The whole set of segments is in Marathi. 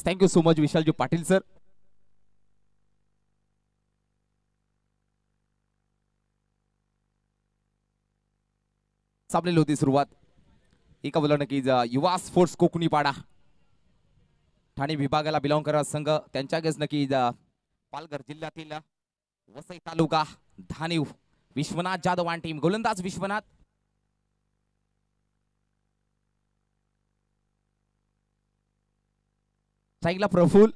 Thank you so much Vishalji Patil sir. सापलेली होती सुरुवात. एका बोला नक्कीच युवा स्पोर्ट्स कोकणी पाडा ठाणे विभागाला बिलॉंग करणारा संघ त्यांच्या गेस नक्कीच पालघर जिल्ह्यातील वसई तालुका धानीव विश्वनाथ जाधव आणि टीम. गोलंदाज विश्वनाथ. स्ट्राईकला प्रफुल,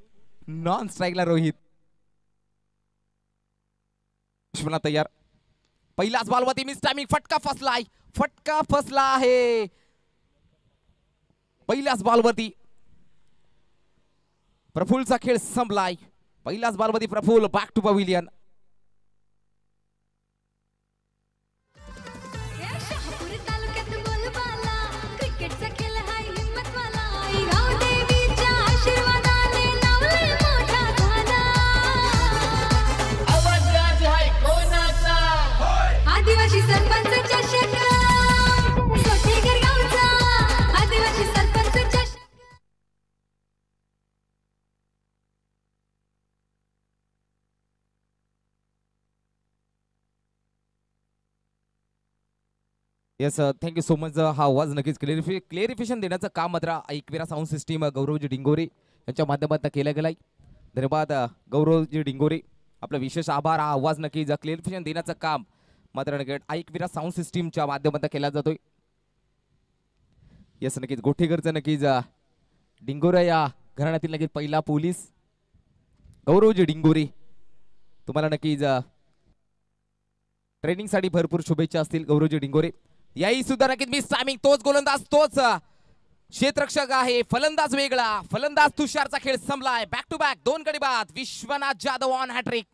नॉन स्ट्राईकला रोहित. विश्वनाथ तयार. पहिलाच बॉलवरती मिस टायमिंग. फटका फसलाय. फटका फसला आहे पहिल्याच बॉलवरती. प्रफुलचा खेळ संपलाय. पहिल्याच बॉलवरती प्रफुल बॅक टू पवेलियन. आदिवासी sarpanch yes thank you so much. हा आवाज नक्कीच क्लिअरिफिकेशन देण्याचं काम मात्र ऐकविरा साऊंड सिस्टीम गौरवजी डिंगोरे यांच्या माध्यमातून केलं गेलाय. धन्यवाद गौरवजी डिंगोरे. आपला विशेष आभार. हा आवाज नक्कीच क्लिअरिफिकेशन देण्याचं काम मात्र नक्कीच ऐकविरा साऊंड सिस्टीमच्या माध्यमातून केला जातोय. येस नक्कीच गोठेकरचं नक्कीच डिंगोरे या घराण्यातील नक्कीच पहिला पोलीस गौरवजी डिंगोरे. तुम्हाला नक्कीच ट्रेनिंगसाठी भरपूर शुभेच्छा असतील गौरवजी डिंगोरे. याही सुद्धा नक्कीच मिस टायमिंग. तोच गोलंदाज तोच क्षेत्ररक्षक आहे. फलंदाज वेगळा. फलंदाज तुषारचा खेळ संपलाय. बॅक टू बॅक 2 गडी बाद. Vishwanath Jadhav on hat-trick.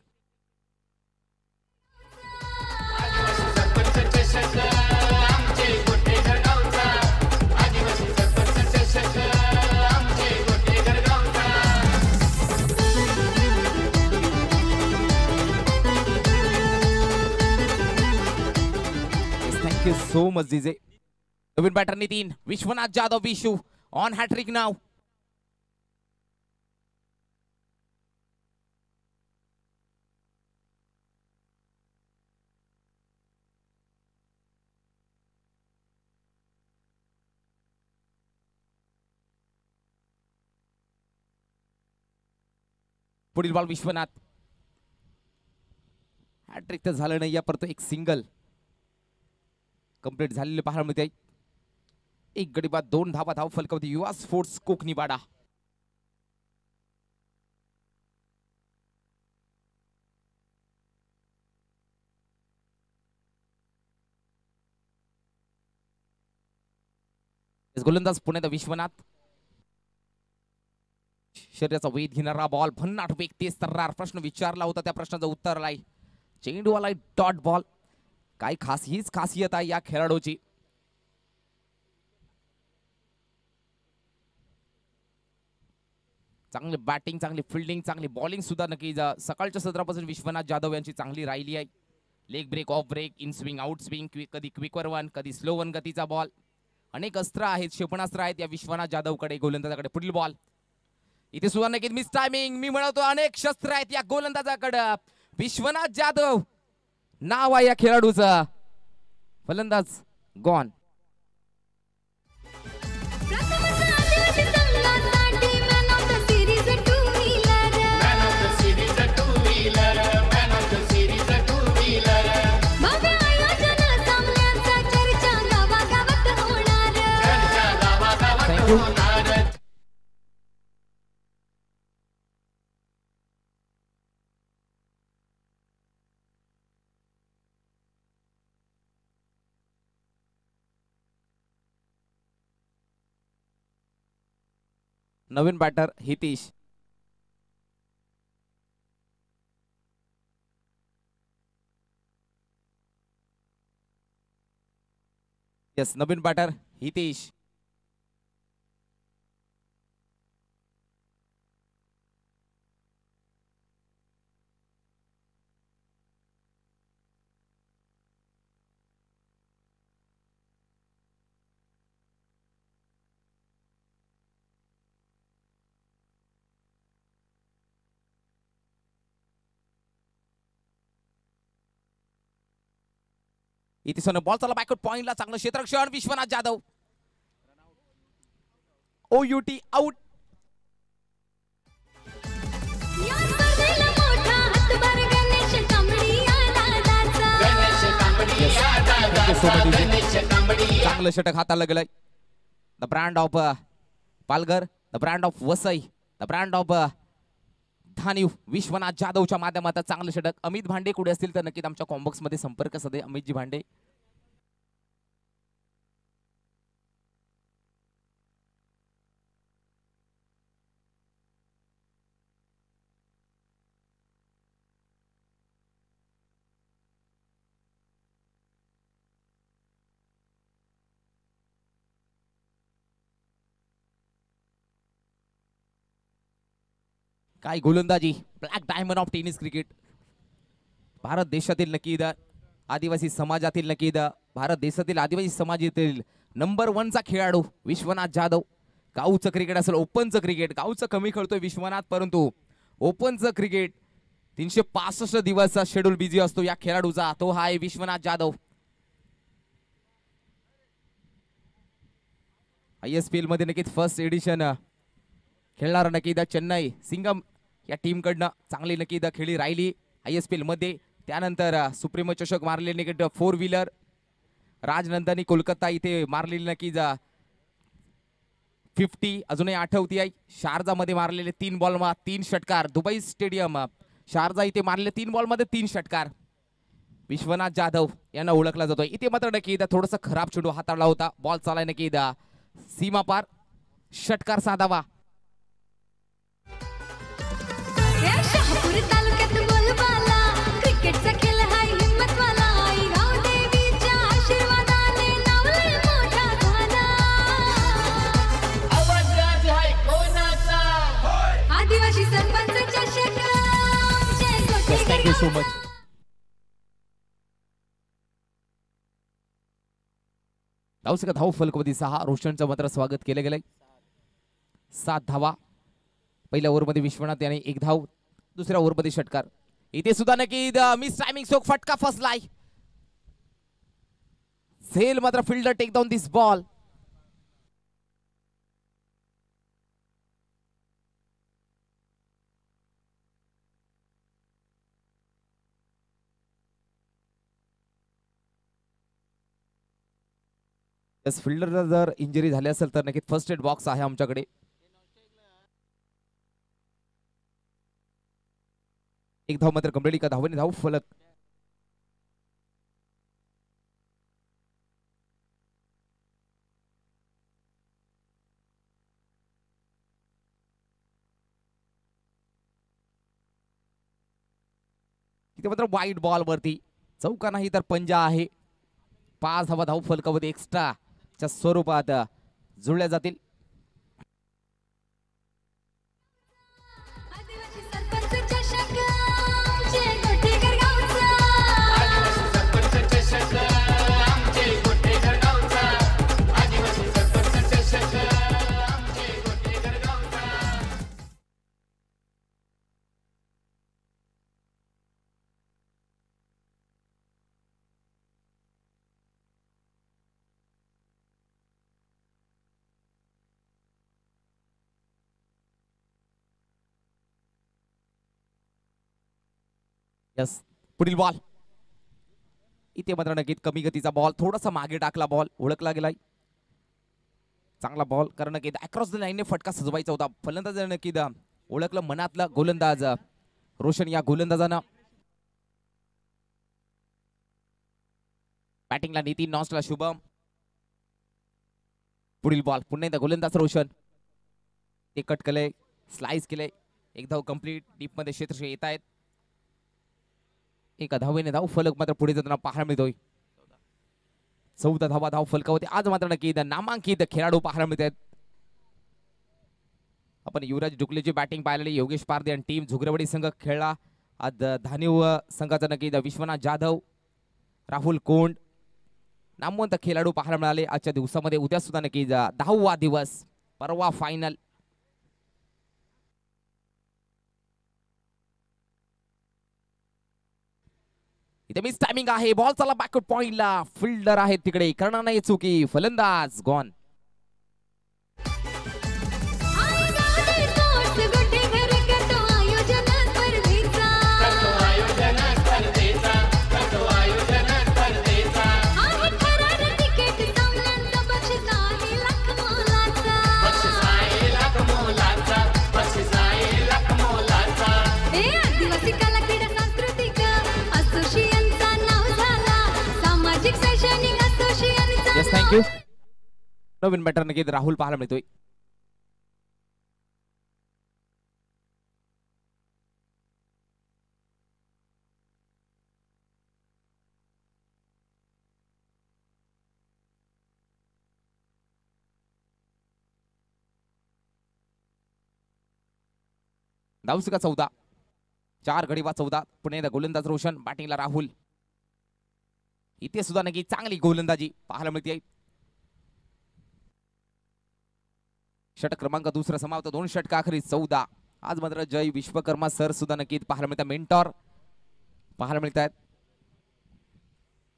Thank you so much GJ. नवीन batter Nitin. Vishwanath Jadhav Vishu on hat-trick नाव. पुढील बॉल विश्वनाथ. हॅट्रिक तर झालं नाही या परत एक सिंगल कंप्लीट झालेले पाहायला मिळते. 1 गडी बाद 2 धावा धाव फलकावती युवा स्पोर्ट्स कोकणी पाडा. गोलंदाज पुण्याचा विश्वनाथ. शरीराचा वेध घेणारा बॉल भन्नाट वेग तेज तर्रार. प्रश्न विचारला होता त्या प्रश्नाचं उत्तर आलाय. चेंडूवाला डॉट बॉल. काय हीच खासियत आहे या खेळाडूची. चांगली बॅटिंग, चांगली फिल्डिंग, चांगली बॉलिंग सुद्धा नक्कीच सकाळच्या सत्रापासून विश्वनाथ जाधव यांची चांगली राहिली आहे. Leg break, off break, in swing, out swing, कधी क्विकर वन, कधी स्लो वन गतीचा बॉल. अनेक अस्त्र आहेत, क्षेपणास्त्र आहेत या विश्वनाथ जाधवकडे, गोलंदाजाकडे. पुढील बॉल इथे सुद्धा नक्कीच मिस टायमिंग. मी म्हणतो अनेक शस्त्र आहेत या गोलंदाजाकडे. विश्वनाथ जाधव नाव आहे या खेळाडूचं. फलंदाज गॉन. नवीन बॅटर हितेश. यस नवीन बॅटर हितेश. इथे सोनं बॉल चालला बॅकवर्ड पॉइंटला, चांगलं क्षेत्ररक्षण विश्वनाथ जाधव. OUT out. चांगलं षटक हाताला गेलंय. The brand of Palghar, the brand of Vasai, the brand of Dhaniv Vishwanath जाधवच्या माध्यमातून चांगलं षटक. अमित भांडे कुठे असतील तर नक्कीच आमच्या कॉम्बॉक्स मध्ये संपर्क साधे. अमितजी भांडे. काय गोलंदाजी. Black diamond of tennis cricket. Bharat देशातील नक्की आदिवासी समाजातील नक्की भारत देशातील आदिवासी समाजातील नंबर 1 चा खेळाडू विश्वनाथ जाधव. गावचं क्रिकेट असेल ओपनचं क्रिकेट, गावचं कमी खेळतोय विश्वनाथ, परंतु ओपनचं क्रिकेट 365 दिवसचा शेड्यूल बिझी असतो या खेळाडूचा. तो हा आहे विश्वनाथ जाधव. ISPL मध्ये नक्कीच फर्स्ट एडिशन खेळणार नक्की चेन्नई सिंगम या टीम कडनं चांगली नक्की खेळी राहिली ISPL मध्ये. त्यानंतर सुप्रीमो चषक मारलेले नक्की 4 व्हीलर. राजनंदनी कोलकाता इथे मारलेली नक्की 50 अजूनही आठवती आहे. शारजा मध्ये मारलेले 3 बॉल 3 षटकार. दुबई स्टेडियम शारजा इथे मारलेले 3 बॉल मध्ये 3 षटकार. विश्वनाथ जाधव यांना ओळखला जातोय. इथे मात्र नक्की थोडंसं खराब चेंडू हाताळला होता. बॉल चालाय नक्की सीमा पार. षटकार साधावा. Thank you so much. धावसंख्या धाव फलकवधी 6. रोशनचं मात्र स्वागत केले गेलंय. 7 धावा. पहिल्या ओव्हरमध्ये विश्वनाथ याने 1 धाव. दुसऱ्या ओव्हरमध्ये षटकार. इथे सुद्धा नक्की मिस टायमिंग सोक फटका फसलाय. झेल मात्र फिल्डर टेक डाऊन दिस बॉल. फिल्डरला जर इंजरी झाली असेल तर नक्की फर्स्ट एड बॉक्स आहे आमच्याकडे. एक धाव मात्र कंप्लीट. का धावने धाव फलक. इथे मात्र वाईट बॉल वरती. चौका नाही तर पंजा आहे. 5 धावा धाव फलकामध्ये एक्स्ट्रा च्या स्वरूपात जुळल्या जातील. यस. पुढील बॉल. इथे मात्र नक्कीच कमी गतीचा बॉल. थोडासा मागे टाकला बॉल. ओळखला गेलाय. चांगला बॉल कारण नक्की अक्रॉस द लाईनने फटका सजवायचा होता. फलंदाज नक्की ओळखलं मनातला गोलंदाज रोशन या गोलंदाजानं. बॅटिंगला नितीन, नॉस्टला शुभम. पुढील बॉल. पुन्हा एकदा गोलंदाज रोशन. ते कट केलंय, स्लाइस केलंय. एक धाव कंप्लीट. डीप मध्ये क्षेत्रक्षय येत आहेत. एका धावेने धाव फलक मात्र पुढे जाताना पाहायला मिळतोय. 14 धावा धाव फलकावरती. आज मात्र नक्की नामांकित खेळाडू पाहायला मिळत आहेत. आपण युवराज डुकलेची बॅटिंग पाहिलेली. योगेश पारदे आणि टीम झुगरवडी संघ खेळला. आज धानीव संघाचा नक्की विश्वनाथ जाधव, राहुल कोंड नामवंत खेळाडू पाहायला मिळाले आजच्या दिवसामध्ये. उद्या सुद्धा नक्की 10वा दिवस. परवा फायनल. इथे मिस टायमिंग आहे. बॉल चला बॅकवर्ड पॉइंटला. फिल्डर आहेत तिकडे, करणार नाही चुकी. फलंदाज गॉन. थँक्यू. नवीन बॅटर नक्कीच राहुल पाहायला मिळतोय. धावसका 14, 4 गडी वा 14. पुणे गोलंदाज रोशन, बॅटिंगला राहुल. इथे सुद्धा नक्की चांगली गोलंदाजी पाहायला मिळते. षटक क्रमांक दुसरा समाप्त. 2 षटका आखरी 14. आज मात्र जय विश्वकर्मा सर सुद्धा नक्की पाहायला मिळतात. मेंटॉर पाहायला मिळतात.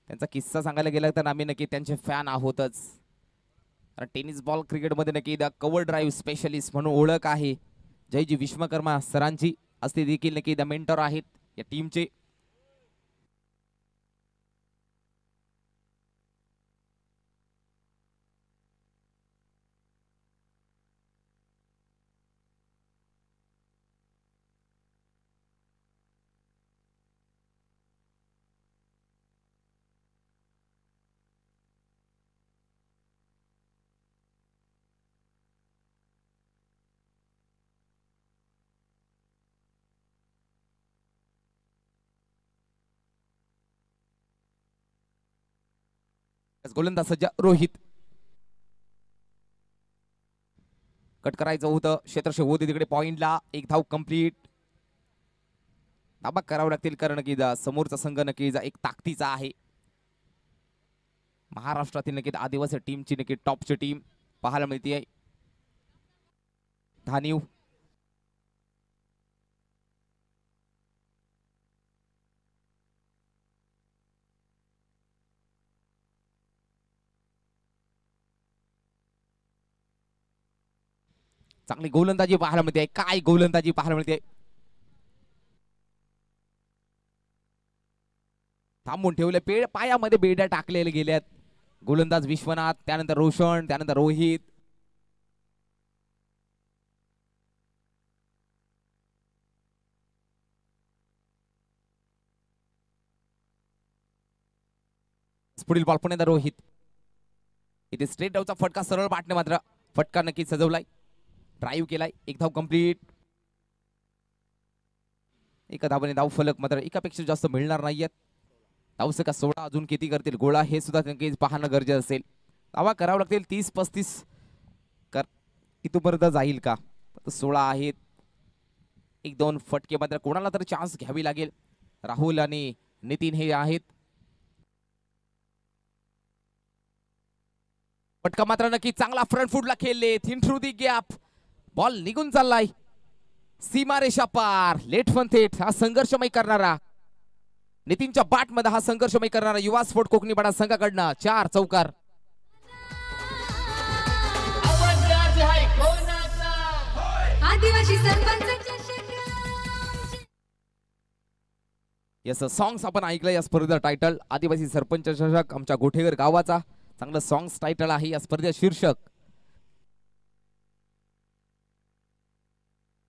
त्यांचा किस्सा सांगायला गेला तर आम्ही नक्की त्यांचे फॅन आहोतच. टेनिस बॉल क्रिकेटमध्ये नक्की द कव्हर ड्राईव्ह स्पेशलिस्ट म्हणून ओळख आहे जयजी विश्वकर्मा सरांची. असते देखील नक्की द मेंटॉर आहेत या टीमचे. गोलंदाज सज्ज रोहित. कट करायचं होतं. क्षेत्रक्षे होते तिकडे पॉइंटला. 1 धाव कंप्लीट. दाबा करावं लागतील कारण की समोरचा संघ नक्की एक ताकदीचा आहे. महाराष्ट्रातील नक्की आदिवासी टीमची नक्की टॉपची टीम पाहायला मिळते. धानीव चांगली गोलंदाजी पाहायला मिळते. काय गोलंदाजी पाहायला मिळते. थांबून ठेवले. पायामध्ये बेड्या टाकलेले गेल्यात. गोलंदाज विश्वनाथ, त्यानंतर रोशन, त्यानंतर रोहित. पुढील बॉल पुन्हा रोहित. इथे स्ट्रेट डाऊचा फटका सरळ पाटणे मात्र फटका नक्की सजवलाय. ड्राईव्ह केलाय. 1 धाव कंप्लीट. एका धावाने धाव फलक मात्र एकापेक्षा जास्त मिळणार नाहीयेत. धावसका 16 अजून किती करतील गोळा हे सुद्धा नक्कीच पाहणं गरजेचं असेल. धावा करावं लागतील 30-35 कर. इथपर्यंत जाईल का. 16 आहेत. 1-2 फटके मात्र कोणाला तरी चान्स घ्यावी लागेल. राहुल आणि नितीन हे आहेत. फटका मात्र नक्की चांगला फ्रंट फूटला खेळले. Thin through the gap. Ball निघून चाललाय. सीमारेषा पार. लेट पण थेट हा संघर्षमय करणारा नितीनच्या बाट मध्ये हा संघर्षमय करणारा युवा स्पोर्ट कोकणी बडा संघाकडनं 4 चौकार. यस सॉंग्स आपण ऐकलं या स्पर्धेचं टायटल आदिवासी सरपंच चषक आमच्या गोठेगर गावाचा. चांगलं सॉंग्स टायटल आहे या स्पर्धेचं शीर्षक.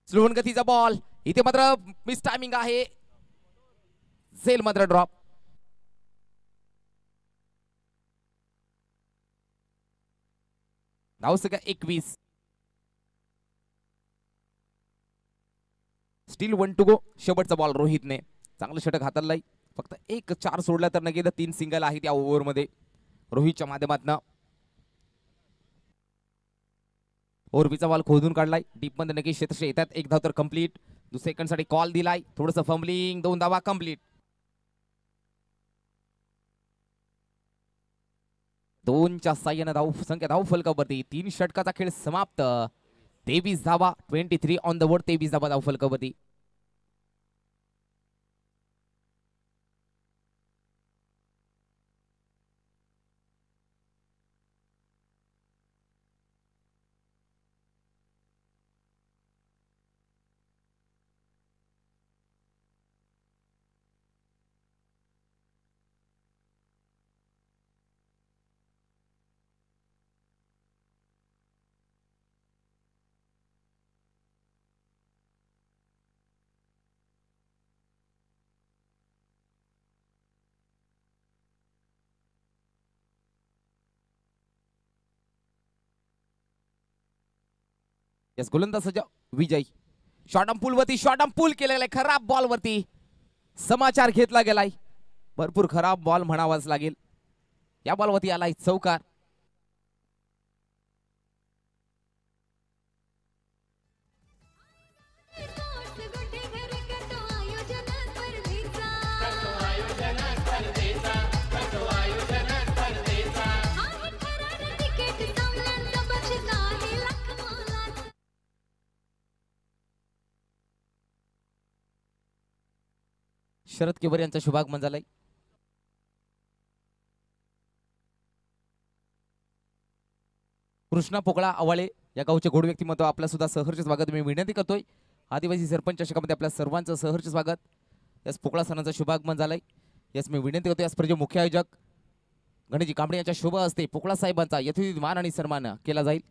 स्लोवन गतीचा बॉल. इथे मात्र मिस टायमिंग आहे. झेल मात्र ड्रॉप. धावसंख्या 21. Still 1 to go. शेवटचा बॉल रोहितने चांगलं षटक हाताळलंय. फक्त 1 4 सोडला तर नक्की 3 सिंगल आहेत या ओव्हर मध्ये रोहितच्या माध्यमातून. ओरबीचा बॉल खोदून काढलाय. डीप मध्ये नक्की क्षेत्र येतात. 1 धाव तर कंप्लीट. दुसऱ्या सेकंड साठी कॉल दिलाय. थोडंसं फंबलिंग. 2 धावा कंप्लीट. 2च्या साह्याने धाव संख्या धाव फलकावरती. 3 षटकाचा खेळ समाप्त. 23 धावा. 23 ऑन द बोर्ड. 23 धावा धाव फलकावरती. यस गोलंदाज सज्ज विजय. शॉर्ट पूल वरती शॉर्ट पूल केला गेलाय खराब बॉल वरती. समाचार घेतला गेलाय. भरपूर खराब बॉल म्हणावाच लागेल. या बॉल वरती आलाय चौकार. शरद केवर यांचा शुभागमन झालाय. कृष्णा पोकळा आवाळे या गावचे गोड व्यक्तिमत्व आपल्या सुद्धा सहर्ष स्वागत मी विनंती करतोय. आदिवासी सरपंच चषकामध्ये आपल्या सर्वांचं सहर्ष स्वागत. यस पोकळा सणांचं शुभागमन झालंय. यस मी विनंती करतोय. याच मुख्य आयोजक गणेशजी कांबळे यांच्या शुभ हस्ते पोकळा साहेबांचा यथोचित मान आणि सन्मान केला जाईल.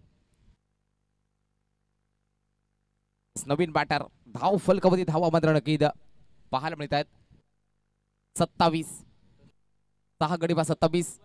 नवीन बॅटर धाव फलकावधी धावा मात्र नक्की पाहायला मिळत आहेत. 27 6 गडी 27.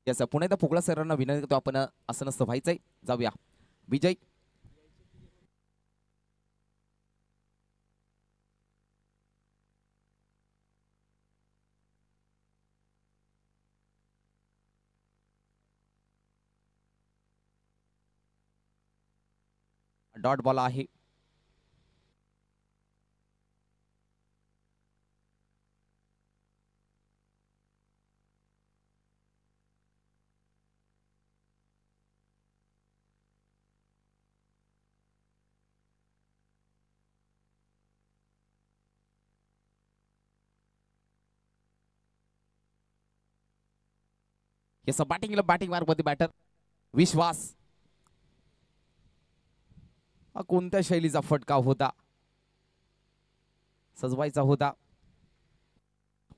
याचा पुन्हा एकदा पोकळा सरांना विनंती करतो आपण असं नसतं व्हायचंय. जाऊया विजय. डॉट बॉल आहे. याचा बॅटिंग मार्क मध्ये बॅटर विश्वास. कोणत्या शैलीचा फटका होता सजवायचा होता.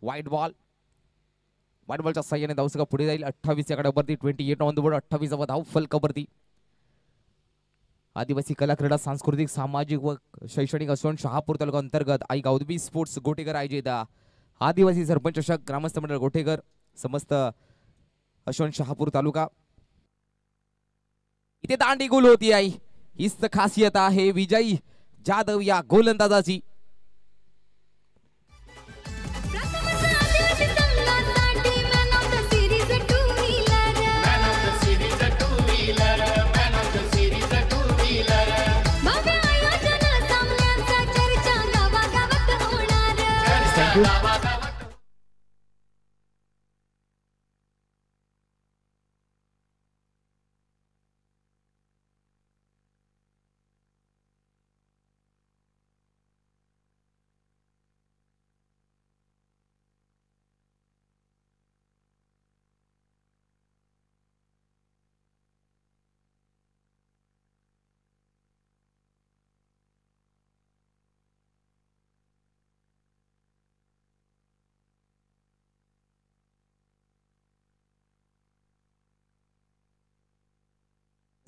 वाईट बॉलच्या साह्याने धावसंख्या पुढे जाईल. 28 या कडे 28 ऑन द बोर्ड. 28 धाव फलकावरती. आदिवासी कला क्रीडा सांस्कृतिक सामाजिक व शैक्षणिक असोन शहापूर तालुका अंतर्गत आई गावदेवी स्पोर्ट्स गोटेकर आयोजित आदिवासी सरपंच चषक ग्रामस्थ मंडळ गोटेकर समस्त अशोन शहापूर तालुका. इथे दांडी गोल होती आहे. हीच खासियत आहे विजयी जाधव या गोलंदाजाची.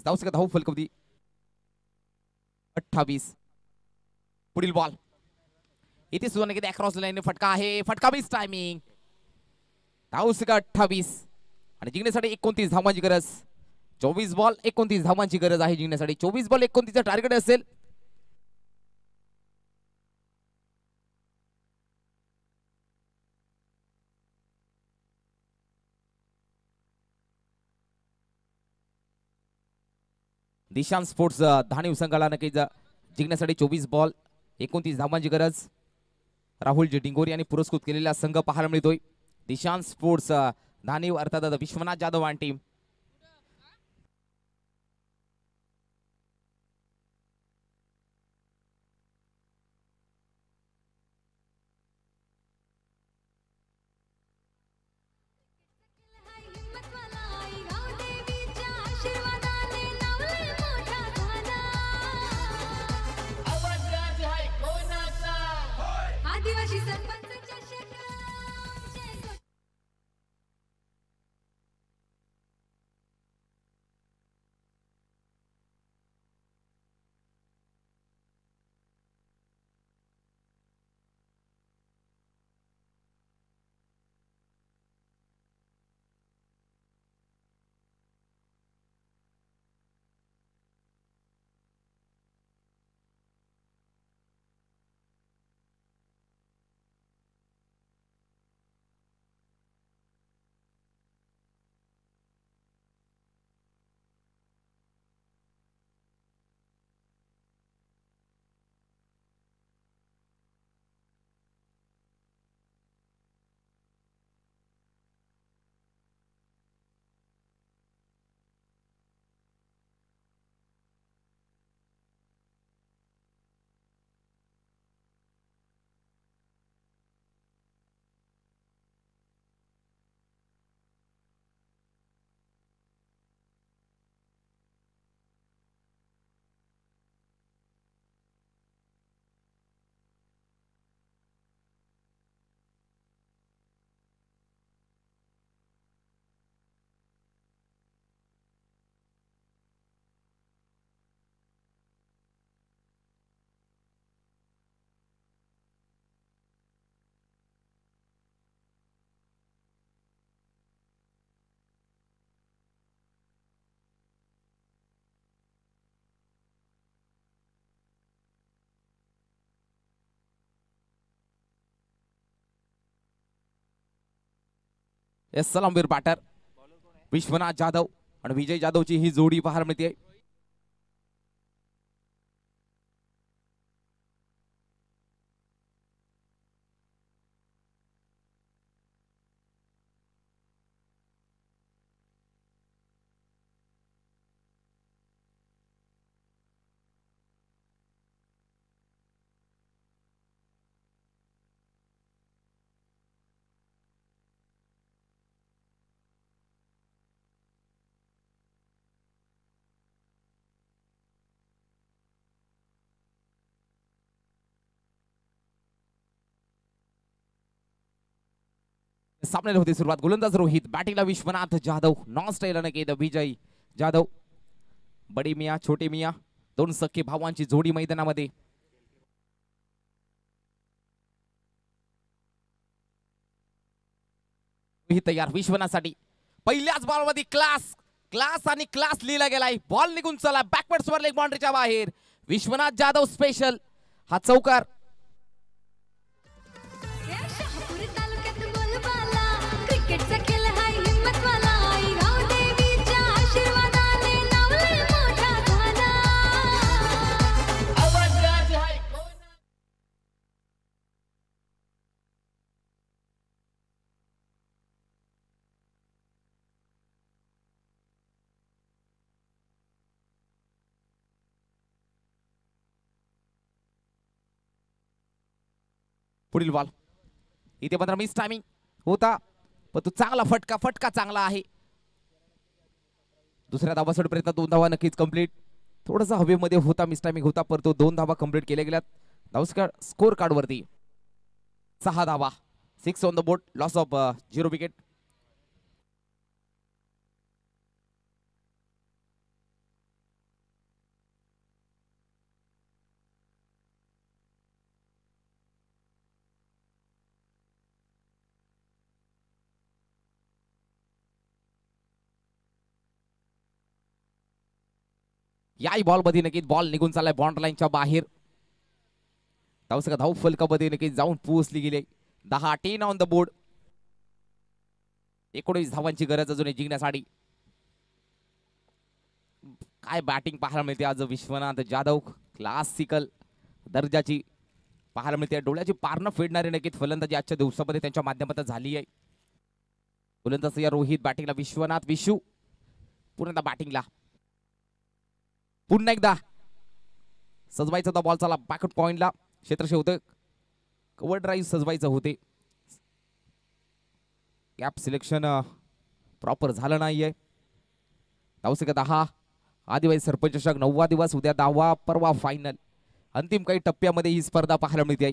धाव फलकावधी 28. पुढील बॉल इथे सुद्धा किती अक्रॉस लाईन फटका आहे. फटका मिस टायमिंग. धावसंख्या 28 आणि जिंकण्यासाठी 29 धावांची गरज. 24 बॉल 29 धावांची गरज आहे जिंकण्यासाठी. 24 बॉल 29 टार्गेट असेल. दिशान स्पोर्ट्स धाणीव संघाला नक्कीच जिंकण्यासाठी 24 बॉल 29 धावांची गरज. राहुलजी डिंगोरी यांनी पुरस्कृत केलेला संघ पाहायला मिळतोय. दिशान स्पोर्ट्स धाणीव अर्थात विश्वनाथ जाधव आणि टीम. आदिवासी सरपंचाच्या शेतात सलामवीर बॅटर विश्वनाथ जाधव आणि विजय जाधवची ही जोडी पाहायला मिळते. सामन्याला होती सुरुवात. गोलंदाज रोहित, बॅटिंगला विश्वनाथ जाधव, नॉन स्टाईल अनकेत विजय जाधव. बडी मिया छोटे मिया दोन सख्खे भावांची जोडी मैदानामध्ये. रोहित तयार विश्वनाथसाठी. पहिल्याच बॉलमध्ये क्लास क्लास आणि क्लास लिहिला गेलाय. बॉल निघून चला बॅकवर्ड स्वर लेग बाउंड्रीच्या बाहेर. विश्वनाथ जाधव स्पेशल हा चौकार. शहापूर तालुक्यात बोलबाला क्रिकेटचा खेळ हाय हिम्मतवाला गाव देवीच्या आशीर्वादाने नावलंय मोठा झाला. पुढील बॉल इथे 15 मिस टायमिंग होता, पण तो चांगला फटका चांगला आहे. दुसऱ्या धावासाठी प्रयत्न 2 धावा नक्कीच कंप्लीट. थोडासा हवेमध्ये होता, मिस टायमिंग होता, परंतु 2 धावा कंप्लीट केल्या गेल्यात. धावस्कर स्कोर कार्ड वरती 6 धावा, 6 on the board, loss of 0 wicket. याही बॉल मध्ये नक्कीच बॉल निघून चाललाय बॉन्ड लाईनच्या बाहेर. धावसका धाव फलकामध्ये नक्कीच जाऊन पोहोचली गेली. 10 ऑन द बोर्ड. 19 धावांची गरज अजून जिंकण्यासाठी. काय बॅटिंग पाहायला मिळते आज विश्वनाथ जाधव. क्लासिकल दर्जाची पाहायला मिळते. डोळ्याची पारणं फेडणारी नक्कीच फलंदाजी आजच्या दिवसामध्ये त्यांच्या माध्यमातून झाली आहे. गोलंदाज या रोहित, बॅटिंगला विश्वनाथ. विशू पुन्हा बॅटिंगला. पुन्हा एकदा सजवायचा होता बॉल. चला बॅकआउट पॉइंटला क्षेत्रक्षेत्र होतं. कव्हर ड्राईव्ह सजवायचं होते. गॅप सिलेक्शन प्रॉपर झालं नाहीये. धावसंख्या 10. आदिवासी सरपंच चषक 9वा दिवस, उद्या 10वा, परवा फायनल. अंतिम काही टप्प्यामध्ये ही स्पर्धा पाहायला मिळते.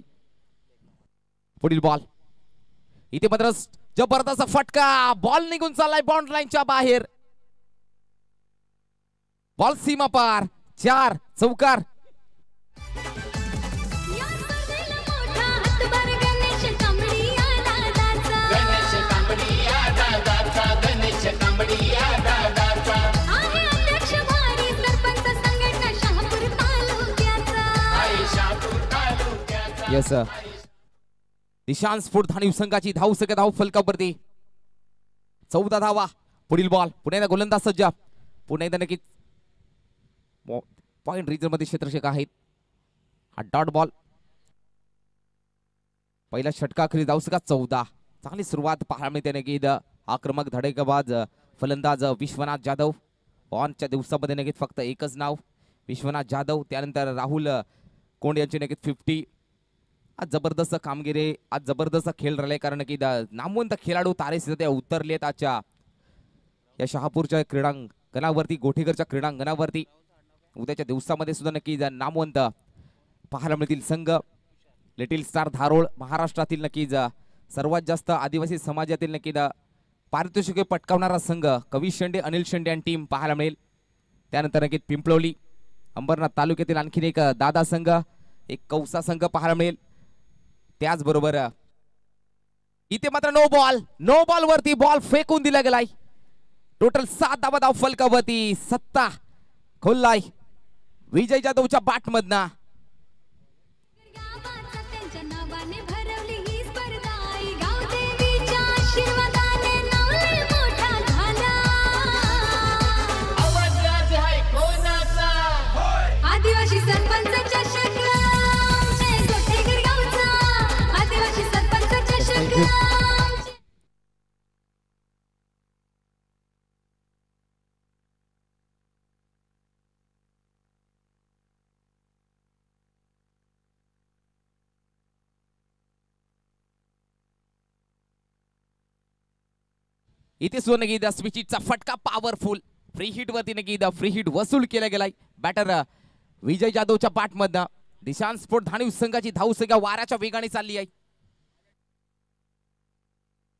पुढील बॉल इथे मात्र जबरदस्त फटका बॉल निघून चाललाय बाउंड लाईनच्या बाहेर बॉल सीमा पार 4 चौकार या स्पर्धेला मोठा हातभार गणेश कांबळी दादाचा आहे अध्यक्ष भारी सरपंच संघटना शहापूर तालुक्याचा यस दिशांत स्फोट धानीव संघाची धाव सगळ्या धाव फलकावरती 14 धावा पुढील बॉल पुन्हा एकदा गोलंदाज सज्ज पुन्हा एकदा नक्कीच पॉइंट रिजन मध्ये क्षेत्ररक्षक आहेत हा डॉट बॉल पहिला षटका अखेरी धाव सगळा 14 चांगली सुरुवात पाहायला मिळते नक्कीच आक्रमक धडेकबाज फलंदाज विश्वनाथ जाधव ऑनच्या दिवसामध्ये नक्कीच फक्त एकच नाव विश्वनाथ जाधव त्यानंतर राहुल कोंड यांची नक्कीच 50 आज जबरदस्त कामगिरी आज जबरदस्त खेळ राहिले कारण की नामवंत खेळाडू तारे उतरलेत आजच्या या शहापूरच्या क्रीडांगणावरती गोठेकरच्या क्रीडांगणावरती उद्याच्या दिवसामध्ये सुद्धा नक्की नामवंत पाहायला मिळतील संघ लिटिल स्टार धारोळ महाराष्ट्रातील नक्कीच सर्वात जास्त आदिवासी समाजातील नक्की पारितोषिके पटकावणारा संघ कवी शेंडे अनिल शेंडे आणि टीम पाहायला मिळेल त्यानंतर नक्कीच पिंपळवली अंबरनाथ तालुक्यातील आणखीन एक दादा संघ एक कौसा संघ पाहायला मिळेल त्याचबरोबर इथे मात्र नो बॉल वरती बॉल फेकून दिला गेलाय टोटल 7 धावा धाव फलकावरती सत्ता खोललाय विजय जाधवच्या बॅट मधना गावाचा त्यांच्या नावाने भरवली ही स्पर्धा आई गावदेवीच्या आशीर्वादाने नावले मोठा झाला आदिवासी सरपंचाच्या शक्रामचे गोठेकर गावचा आदिवासी सरपंचाच्या शक्रामचे इथे सुद्धा नक्की स्विचिटचा फटका पॉवरफुल फ्री हिट वरती नक्की फ्री हिट वसूल केला गेलाय बॅटर विजय जाधवच्या बॅट मधनं दिशांत स्फोट धानीव संघाची धाव सगळ्या वाऱ्याच्या वेगाने चालली आहे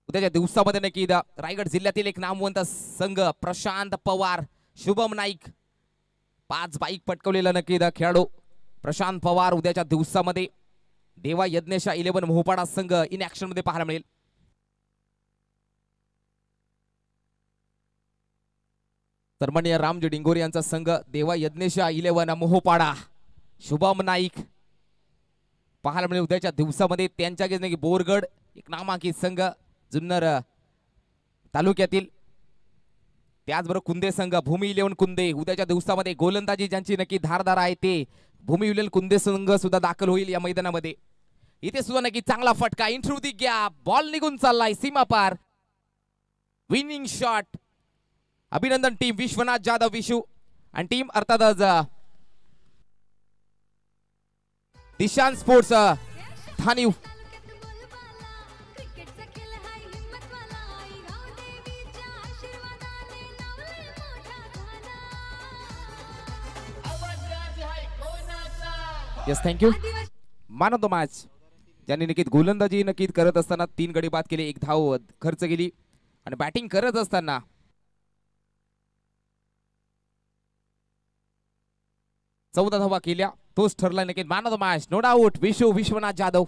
उद्याच्या दिवसामध्ये नक्की रायगड जिल्ह्यातील एक नामवंत संघ प्रशांत पवार शुभम नाईक 5 बाईक पटकवलेला नक्की खेळाडू प्रशांत पवार उद्याच्या दिवसामध्ये देवा यज्ञेशा 11 मोहपाडा संघ इन ऍक्शन मध्ये पाहायला मिळेल सन्माननीय रामजी डिंगोरे यांचा संघ देवा यज्ञेशा 11 मोहोपाडा शुभम नाईक पाहायला मिळेल उद्याच्या दिवसामध्ये त्यांच्या गेज बोरगड एक नामांकित संघ जुन्नर तालुक्यातील त्याचबरोबर कुंदे संघ भूमी 11 कुंदे उद्याच्या दिवसामध्ये गोलंदाजी ज्यांची नक्की धारदार आहे ते भूमी 11 कुंदे संघ सुद्धा दाखल होईल या मैदानामध्ये इथे सुद्धा नक्की चांगला फटका इंट्रू दी गॅप बॉल निघून चाललाय सीमा पार विनिंग शॉट अभिनंदन टीम विश्वनाथ जाधव विशू आणि टीम अर्थातच दिशांत स्पोर्ट्स धानीव क्रिकेटचा खेळ हाय हिम्मतवाला आई गावदेवीच्या आशीर्वादाने नावले मोठा झाला yes thank you man of the match ज्यांनी नक्कीच गोलंदाजी नक्कीच करत असताना 3 गडी बाद केले 1 धाव खर्च केली आणि बॅटिंग करत असताना 14 धावा केल्या तोच ठरला नक्की man of the match no doubt Vishwanath Jadhav